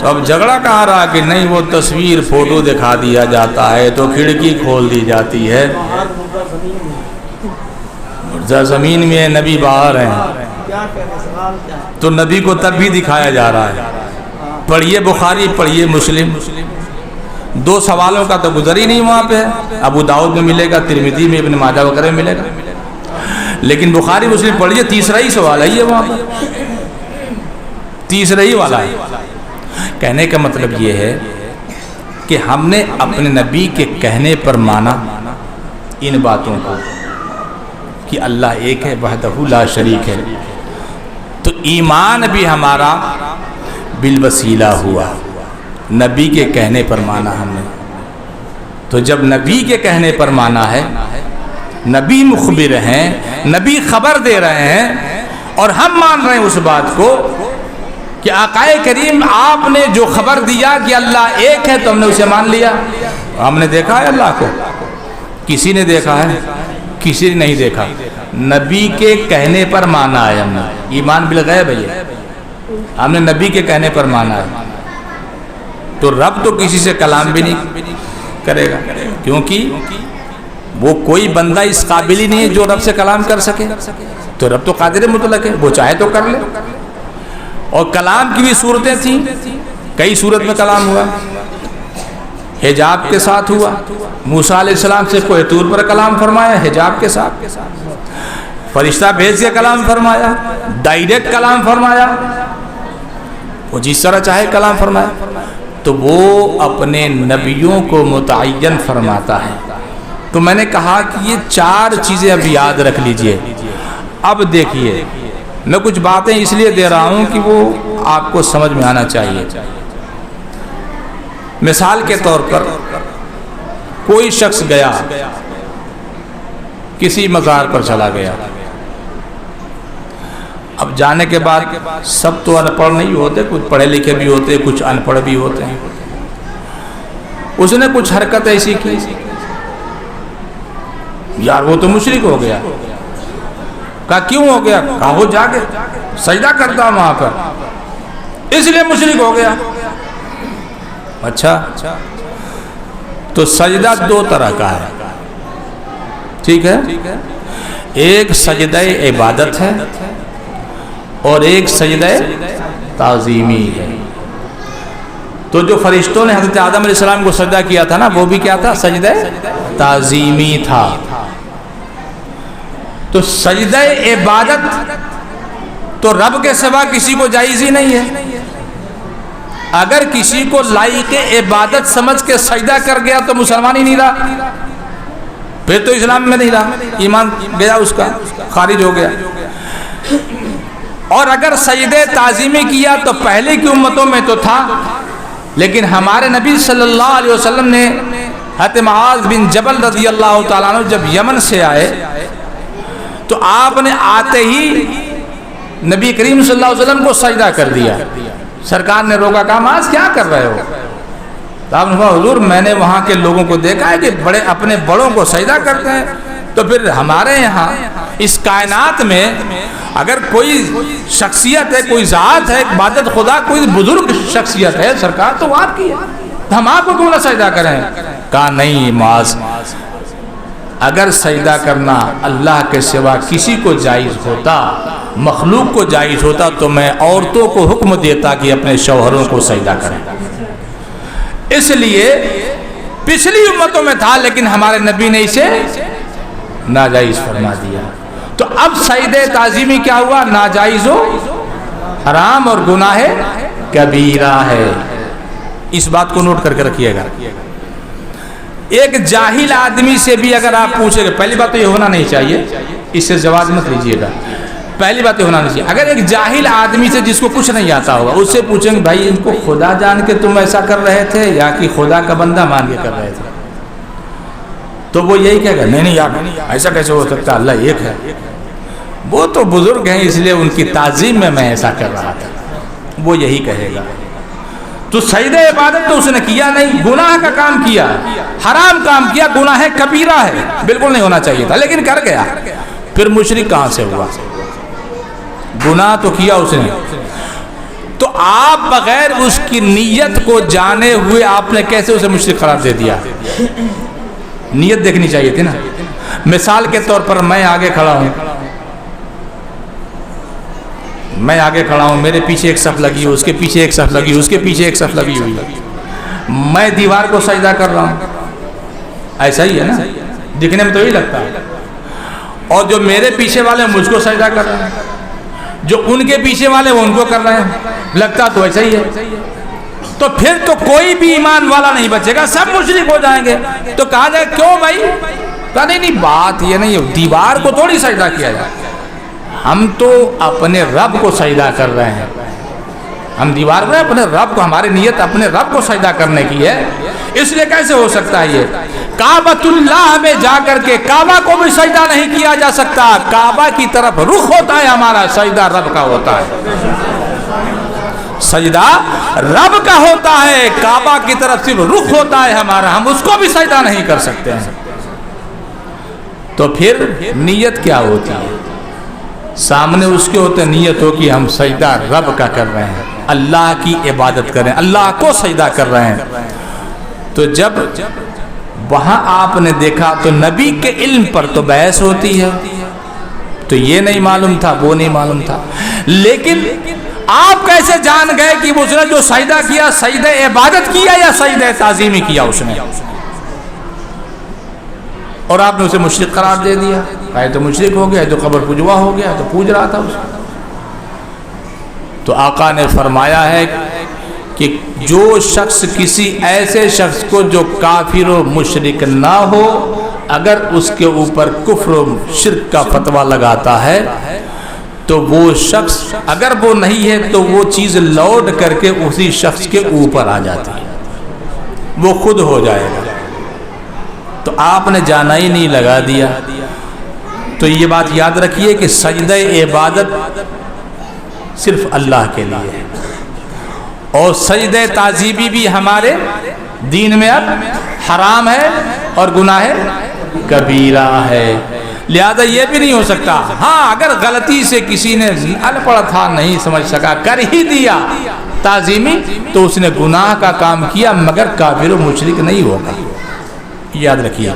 تو اب جھگڑا کہاں رہا کہ نہیں وہ تصویر فوٹو دکھا دیا جاتا ہے تو کھڑکی کھول دی جاتی ہے، مردہ زمین میں نبی باہر ہیں تو نبی کو تب بھی دکھایا جا رہا ہے۔ پڑھیے بخاری، پڑھیے مسلم، دو سوالوں کا تو گزر ہی نہیں وہاں پہ، ابو داؤد میں ملے گا، ترمذی میں، ابن ماجہ وغیرہ میں ملے گا، لیکن بخاری مسلم پڑھیے تیسرا ہی سوال ہے یہ وہاں پر، تیسرا ہی والا ہے۔ کہنے کا مطلب یہ ہے کہ ہم نے اپنے نبی کے کہنے پر مانا ان باتوں کو کہ اللہ ایک ہے، وحدہ لا شریک ہے، تو ایمان بھی ہمارا بالوسیلہ ہوا، نبی کے کہنے پر مانا ہم نے۔ تو جب نبی کے کہنے پر مانا ہے، نبی مخبر ہیں، نبی خبر دے رہے ہیں، اور ہم مان رہے ہیں اس بات کو کہ آقا کریم آپ نے جو خبر دیا کہ اللہ ایک ہے تو ہم نے اسے مان لیا۔ ہم نے دیکھا ہے اللہ کو؟ کسی نے دیکھا ہے؟ کسی نے نہیں دیکھا۔ نبی کے کہنے پر مانا ہے ہم نے، ایمان بالغیب ہے یہ، ہم نے نبی کے کہنے پر مانا ہے۔ تو رب تو کسی سے کلام بھی نہیں کرے گا، کیونکہ وہ کوئی بندہ اس قابل ہی نہیں ہے جو رب سے کلام کر سکے، تو رب تو قادر مطلق ہے، وہ چاہے تو کر لے۔ اور کلام کی بھی صورتیں تھیں، کئی صورت میں کلام ہوا، حجاب کے ساتھ ہوا، موسیٰ علیہ السلام سے کوہ طور پر کلام فرمایا حجاب کے ساتھ، فرشتہ بھیج کے کلام فرمایا، ڈائریکٹ کلام فرمایا، وہ جس طرح چاہے کلام فرمایا۔ تو وہ اپنے نبیوں کو متعین فرماتا ہے۔ تو میں نے کہا کہ یہ چار چیزیں اب یاد رکھ لیجئے۔ اب دیکھیے، میں کچھ باتیں اس لیے دے رہا ہوں کہ وہ آپ کو سمجھ میں آنا چاہیے۔ مثال کے طور پر کوئی شخص گیا، کسی مزار پر چلا گیا، اب جانے کے بعد سب تو ان پڑھ نہیں ہوتے، کچھ پڑھے لکھے بھی ہوتے، کچھ ان پڑھ بھی ہوتے ہیں۔ اس نے کچھ حرکت ایسی کی، یار وہ تو مشرک ہو گیا۔ کہا کیوں ہو گیا؟ کہا وہ جا کے سجدہ کرتا وہاں پر، اس لیے مشرک ہو گیا۔ اچھا، تو سجدہ دو طرح کا ہے، ٹھیک ہے؟ ایک سجدہ عبادت ہے اور ایک سجدہ تعظیمی ہے۔ تو جو فرشتوں نے حضرت آدم علیہ السلام کو سجدہ کیا تھا نا، وہ بھی کیا تھا؟ سجدہ تعظیمی تھا۔ تو سجدہ عبادت تو رب کے سوا کسی کو جائز ہی نہیں ہے۔ اگر کسی کو لائق عبادت سمجھ کے سجدہ کر گیا تو مسلمان ہی نہیں رہا، پھر تو اسلام میں نہیں رہا، ایمان گیا اس کا، خارج ہو گیا۔ اور اگر سجدہ تعظیمی کیا تو پہلے کی امتوں میں تو تھا، لیکن ہمارے نبی صلی اللہ علیہ وسلم نے حضرت معاذ بن جبل رضی اللہ تعالیٰ عنہ جب یمن سے آئے تو آپ نے آتے ہی نبی کریم صلی اللہ علیہ وسلم کو سجدہ کر دیا۔ سرکار نے روکا، کہا معاذ کیا کر رہے ہو؟ تو آپ نے کہا حضور میں نے وہاں کے لوگوں کو دیکھا ہے کہ بڑے اپنے بڑوں کو سجدہ کرتے ہیں، تو پھر ہمارے یہاں اس کائنات میں اگر کوئی شخصیت ہے، کوئی ذات ہے، عبادت خدا کوئی بزرگ شخصیت ہے سرکار تو وہ آپ کی ہے، تو ہم آپ کو کیوں نہ سجدہ کریں؟ کہا نہیں معاذ، اگر سجدہ کرنا اللہ کے سوا کسی کو جائز ہوتا، مخلوق کو جائز ہوتا، تو میں عورتوں کو حکم دیتا کہ اپنے شوہروں کو سجدہ کریں۔ اس لیے پچھلی امتوں میں تھا، لیکن ہمارے نبی نے اسے ناجائز فرما دیا۔ تو اب سجدہ تعظیمی کیا ہوا؟ ناجائز ہو، حرام اور گناہ کبیرہ ہے۔ اس بات کو نوٹ کر کے رکھیے گا۔ ایک جاہل آدمی سے بھی اگر آپ پوچھیں گے، پہلی بات تو یہ ہونا نہیں چاہیے، اس سے جواز مت لیجئے گا، پہلی بات یہ ہونا نہیں چاہیے۔ اگر ایک جاہل آدمی سے جس کو کچھ نہیں آتا ہوگا، اس سے پوچھیں گے بھائی ان کو خدا جان کے تم ایسا کر رہے تھے یا کہ خدا کا بندہ مان کے کر رہے تھے، تو وہ یہی کہے گا نہیں نہیں یار ایسا کیسے ہو سکتا، اللہ ایک ہے، وہ تو بزرگ ہیں اس لیے ان کی تعظیم میں میں ایسا کر رہا تھا، وہ یہی کہے گا۔ تو سجدہ عبادت تو اس نے کیا نہیں، گناہ کا کام کیا، حرام کام کیا، گناہ کبیرہ ہے، بالکل نہیں ہونا چاہیے تھا، لیکن کر گیا۔ پھر مشرک کہاں سے ہوا؟ گناہ تو کیا اس نے، تو آپ بغیر اس کی نیت کو جانے ہوئے آپ نے کیسے اسے مشرک قرار دے دیا؟ نیت دیکھنی چاہیے تھی نا. مثال کے طور پر میں آگے کھڑا ہوں، میرے پیچھے ایک صف لگی ہوئی، اس کے پیچھے ایک صف لگی ہوئی، اس کے پیچھے ایک صف لگی ہوئی، میں دیوار کو سجدہ کر رہا ہوں، ایسا ہی ہے نا، دکھنے میں تو ہی لگتا ہے. اور جو میرے پیچھے والے مجھ کو سجدہ کر رہے ہیں، جو ان کے پیچھے والے وہ ان کو کر رہے ہیں، لگتا تو ایسا ہی ہے. تو پھر تو کوئی بھی ایمان والا نہیں بچے گا، سب مشرک ہو جائیں گے. تو کہا جائے کیوں بھائی؟ کہا نہیں بات یہ نہیں ہے، دیوار کو تھوڑی سجدہ کیا جائے، ہم تو اپنے رب کو سجدہ کر رہے ہیں. ہم دیوار میں اپنے رب کو، ہماری نیت اپنے رب کو سجدہ کرنے کی ہے. اس لیے کیسے ہو سکتا ہے یہ؟ کعبۃ اللہ میں جا کر کے کعبہ کو بھی سجدہ نہیں کیا جا سکتا. کعبہ کی طرف رخ ہوتا ہے ہمارا، سجدہ رب کا ہوتا ہے، سجدہ رب کا ہوتا ہے. کعبہ کی طرف صرف رخ ہوتا ہے ہمارا، ہم اس کو بھی سجدہ نہیں کر سکتے ہیں. تو پھر نیت کیا ہوتی ہے؟ سامنے اس کے ہوتے نیت ہو کہ ہم سجدہ رب کا کر رہے ہیں، اللہ کی عبادت کر رہے ہیں، اللہ کو سجدہ کر رہے ہیں. تو جب وہاں آپ نے دیکھا تو نبی کے علم پر تو بحث ہوتی ہے، تو یہ نہیں معلوم تھا، وہ نہیں معلوم تھا. لیکن آپ کیسے جان گئے کہ اس نے جو سجدہ کیا سجدہ عبادت کیا یا سجدہ تعظیمی کیا اس نے؟ اور آپ نے اسے مشرک قرار دے دیا. ہے تو مشرک ہو گیا، تو قبر پجوا ہو گیا، تو پوج رہا تھا اس کو. تو آقا نے فرمایا ہے کہ جو شخص کسی ایسے شخص کو جو کافر و مشرک نہ ہو، اگر اس کے اوپر کفر و شرک کا فتویٰ لگاتا ہے تو وہ شخص اگر وہ نہیں ہے تو وہ چیز لوٹ کر کے اسی شخص کے اوپر آ جاتی ہے، وہ خود ہو جائے گا. تو آپ نے جانا ہی نہیں لگا دیا. تو یہ بات یاد رکھیے کہ سجدہ عبادت صرف اللہ کے لیے ہے، اور سجدہ تعظیمی بھی ہمارے دین میں اب حرام ہے اور گناہ کبیرہ ہے. لہذا یہ بھی نہیں ہو سکتا. ہاں اگر غلطی سے کسی نے ان پڑھ تھا نہیں سمجھ سکا کر ہی دیا تعظیمی، تو اس نے گناہ کا کام کیا، مگر کافر و مشرک نہیں ہوگا. یاد رکھیے.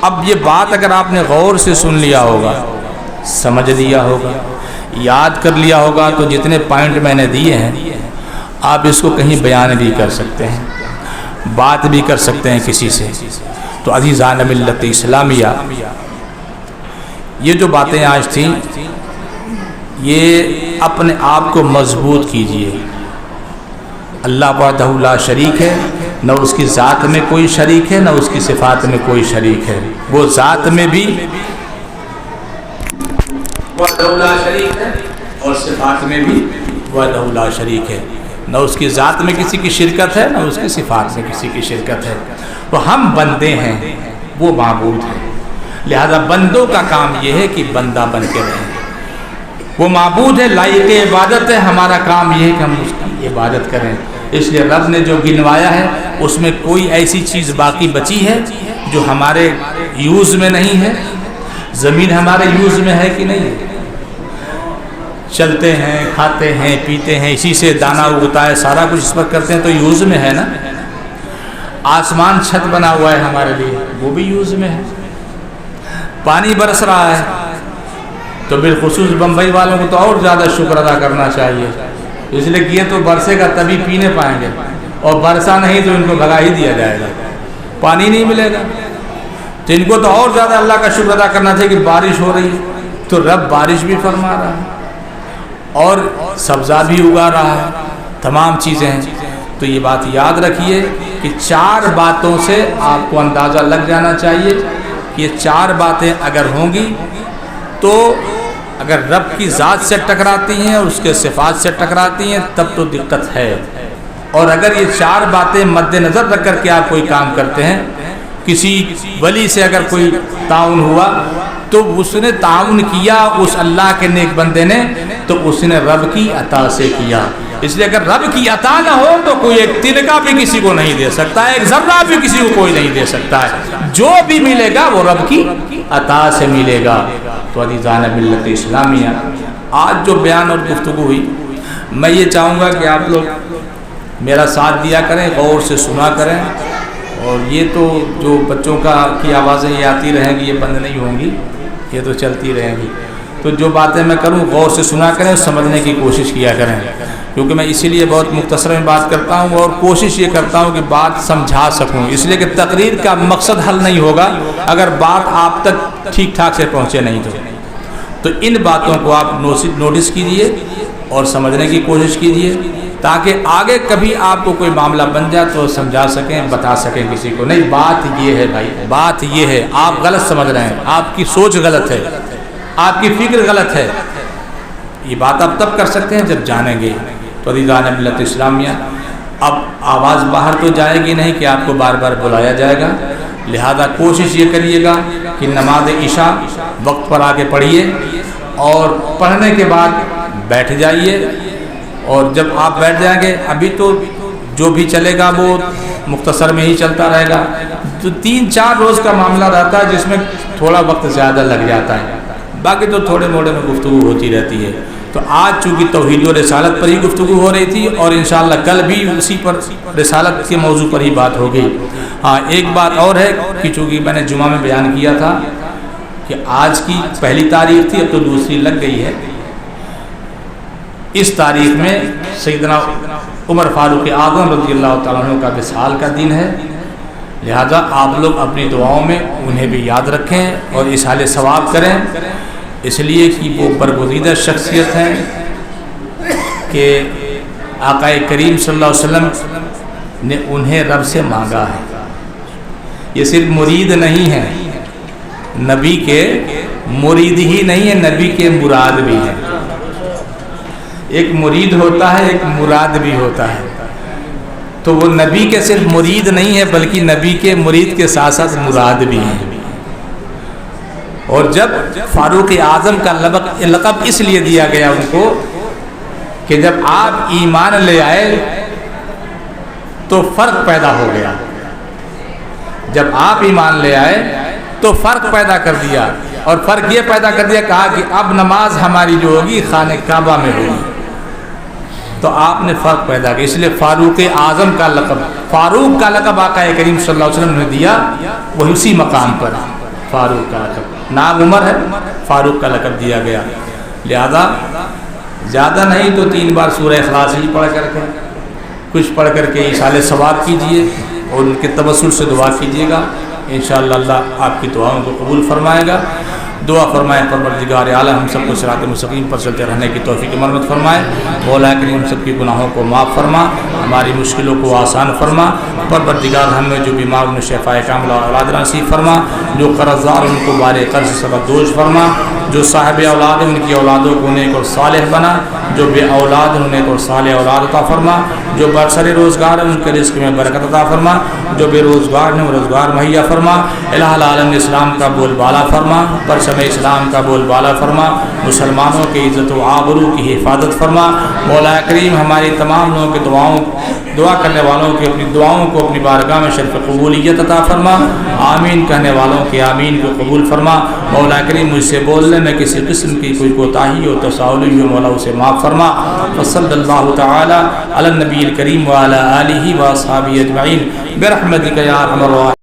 اب یہ بات اگر آپ نے غور سے سن لیا ہوگا، سمجھ لیا ہوگا، یاد کر لیا ہوگا، تو جتنے پوائنٹ میں نے دیے ہیں آپ اس کو کہیں بیان بھی کر سکتے ہیں، بات بھی کر سکتے ہیں کسی سے. تو عزیزان ملت اسلامیہ، یہ جو باتیں آج تھیں یہ اپنے آپ کو مضبوط کیجئے. اللہ وحدہ لا شریک ہے، نہ اس کی ذات میں کوئی شریک ہے، نہ اس کی صفات میں کوئی شریک ہے. وہ ذات میں بھی وحدہ لا شریک ہے اور صفات میں بھی وحدہ لا شریک ہے. نہ اس کی ذات میں کسی کی شرکت ہے، نہ اس کی صفات میں کسی کی شرکت ہے. وہ ہم بندے ہیں، وہ معبود ہیں. لہذا بندوں کا کام یہ ہے کہ بندہ بن کے رہیں. وہ معبود ہے، لائق عبادت ہے، ہمارا کام یہ ہے کہ ہم اس کی عبادت کریں. اس لیے رب نے جو گنوایا ہے اس میں کوئی ایسی چیز باقی بچی ہے جو ہمارے یوز میں نہیں ہے؟ زمین ہمارے یوز میں ہے کہ نہیں؟ چلتے ہیں، کھاتے ہیں، پیتے ہیں، اسی سے دانا اگتا ہے، سارا کچھ اس پر کرتے ہیں، تو یوز میں ہے نا. آسمان چھت بنا ہوا ہے ہمارے لیے، وہ بھی یوز میں ہے. پانی برس رہا ہے، تو بالخصوص بمبئی والوں کو تو اور زیادہ شکر ادا کرنا چاہیے، اس لیے کہ یہ تو برسے گا تبھی پینے پائیں گے، اور برسا نہیں تو ان کو بھگا ہی دیا جائے گا، پانی نہیں ملے گا. تو ان کو تو اور زیادہ اللہ کا شکر ادا کرنا چاہیے کہ بارش ہو رہی ہے. تو رب بارش بھی فرما رہا ہے اور سبزہ بھی اگا رہا ہے، تمام چیزیں ہیں. تو یہ بات یاد رکھیے کہ 4 باتوں سے آپ کو اندازہ لگ جانا چاہیے کہ یہ 4 باتیں اگر ہوں گی تو اگر رب کی ذات سے ٹکراتی ہیں، اس کے صفات سے ٹکراتی ہیں، تب تو دقت ہے. اور اگر یہ 4 باتیں مد نظر رکھ کر کے آپ کوئی کام کرتے ہیں، کسی ولی سے اگر کوئی تعاون ہوا تو اس نے تعاون کیا اس اللہ کے نیک بندے نے، تو اس نے رب کی عطا سے کیا. اس لیے اگر رب کی عطا نہ ہو تو کوئی ایک تنکا بھی کسی کو نہیں دے سکتا ہے، ایک ذرہ بھی کسی کو کوئی نہیں دے سکتا ہے. جو بھی ملے گا وہ رب کی عطا سے ملے گا. تو عزیزان ملت اسلامیہ، آج جو بیان اور گفتگو ہوئی میں یہ چاہوں گا کہ آپ لوگ میرا ساتھ دیا کریں، غور سے سنا کریں، اور یہ تو جو بچوں کی آوازیں یہ آتی رہیں گی، یہ بند نہیں ہوں گی، یہ تو چلتی رہیں گی، تو جو باتیں میں کروں غور سے سنا کریں اور سمجھنے کی کوشش کیا کریں، کیونکہ میں اسی لیے بہت مختصر میں بات کرتا ہوں اور کوشش یہ کرتا ہوں کہ بات سمجھا سکوں، اس لیے کہ تقریر کا مقصد حل نہیں ہوگا اگر بات آپ تک ٹھیک ٹھاک سے پہنچے نہیں تو ان باتوں کو آپ نوٹس کیجئے اور سمجھنے کی کوشش کیجئے، تاکہ آگے کبھی آپ کو کوئی معاملہ بن جائے تو سمجھا سکیں، بتا سکیں کسی کو، نہیں بات یہ ہے بھائی، بات یہ ہے، آپ غلط سمجھ رہے ہیں، آپ کی سوچ غلط ہے، آپ کی فکر غلط ہے۔ یہ بات آپ تب کر سکتے ہیں جب جانیں گے۔ تو عزیزان ملت اسلامیہ، اب آواز باہر تو جائے گی نہیں کہ آپ کو بار بار بلایا جائے گا، لہذا کوشش یہ کریے گا کہ نماز عشاء وقت پر آ کے پڑھیے، اور پڑھنے کے بعد بیٹھ جائیے، اور جب آپ بیٹھ جائیں گے، ابھی تو جو بھی چلے گا وہ مختصر میں ہی چلتا رہے گا، تو 3-4 روز کا معاملہ رہتا ہے جس میں تھوڑا وقت زیادہ لگ جاتا ہے، باقی تو تھوڑے موڑے میں گفتگو ہوتی رہتی ہے۔ تو آج چونکہ توحید و رسالت پر ہی گفتگو ہو رہی تھی، اور انشاءاللہ کل بھی اسی پر رسالت کے موضوع پر ہی بات ہوگی۔ ہاں، ایک بات اور ہے کہ چونکہ میں نے جمعہ میں بیان کیا تھا کہ آج کی پہلی تاریخ تھی، اب تو دوسری لگ گئی ہے، اس تاریخ میں سیدنا عمر فاروق اعظم رضی اللہ تعالیٰ عنہ کا وصال کا دن ہے، لہذا آپ لوگ اپنی دعاؤں میں انہیں بھی یاد رکھیں اور اصحال ثواب کریں، اس لیے کہ وہ برگزیدہ شخصیت ہیں کہ آقا کریم صلی اللہ علیہ وسلم نے انہیں رب سے مانگا ہے۔ یہ صرف مرید نہیں ہے، نبی کے مرید ہی نہیں ہے، نبی کے مراد بھی ہے۔ ایک مرید ہوتا ہے، ایک مراد بھی ہوتا ہے، تو وہ نبی کے صرف مرید نہیں ہے بلکہ نبی کے مرید کے ساتھ ساتھ مراد بھی ہے۔ اور جب فاروق اعظم کا لقب اس لیے دیا گیا ان کو کہ جب آپ ایمان لے آئے تو فرق پیدا ہو گیا، جب آپ ایمان لے آئے تو فرق پیدا کر دیا، اور فرق یہ پیدا کر دیا، کہا کہ اب نماز ہماری جو ہوگی خانہ کعبہ میں ہوگی، تو آپ نے فرق پیدا کیا، اس لیے فاروق اعظم کا لقب، فاروق کا لقب آقا کریم صلی اللہ علیہ وسلم نے دیا، وہ اسی مقام پر فاروق کا لقب، نام عمر ہے، فاروق کا لقب دیا گیا۔ لہذا زیادہ نہیں تو 3 بار سورہ اخلاص ہی پڑھ کر کے، کچھ پڑھ کر کے ایصال ثواب کیجئے اور ان کے توسل سے دعا کیجئے گا، انشاءاللہ اللہ آپ کی دعاؤں کو قبول فرمائے گا۔ دعا فرمائے پروردگار اعلیٰ ہم سب کو صراط مستقیم پر چلتے رہنے کی توفیق مرحمت فرمائے، مولا کریم ہم سب کی گناہوں کو معاف فرما، ہماری مشکلوں کو آسان فرما، پروردگار ہم میں جو بیمار انہیں شفاء کاملہ اور اولاد نصیب فرما، جو قرض دار ان کو بارے قرض سبق دوش فرما، جو صاحب اولاد ان کی اولادوں کو نیک اور صالح بنا، جو بے اولاد انہیں نیک اور صالح اولاد عطا فرما، جو برسر روزگار ان کے رزق میں برکت عطا فرما، جو بے روزگار ہیں وہ روزگار مہیا فرما، الہ العالمین اسلام کا بول بالا فرما، پرچم اسلام کا بول بالا فرما، مسلمانوں کی عزت و آبرو کی حفاظت فرما، مولا کریم ہماری تمام لوگوں کی دعا کرنے والوں کی اپنی دعاؤں کو اپنی بارگاہ میں شرف قبولیت عطا فرما، آمین کہنے والوں کی آمین کو قبول فرما، مولا کریم مجھ سے بولنے میں کسی قسم کی کوئی کوتاہی ہو تساہلی ہو مولا اسے معاف فرما، وصلی اللہ تعالی علی النبی الکریم وعلی آلہ واصحابہ اجمعین برحمتک یا ارحم الراحمین۔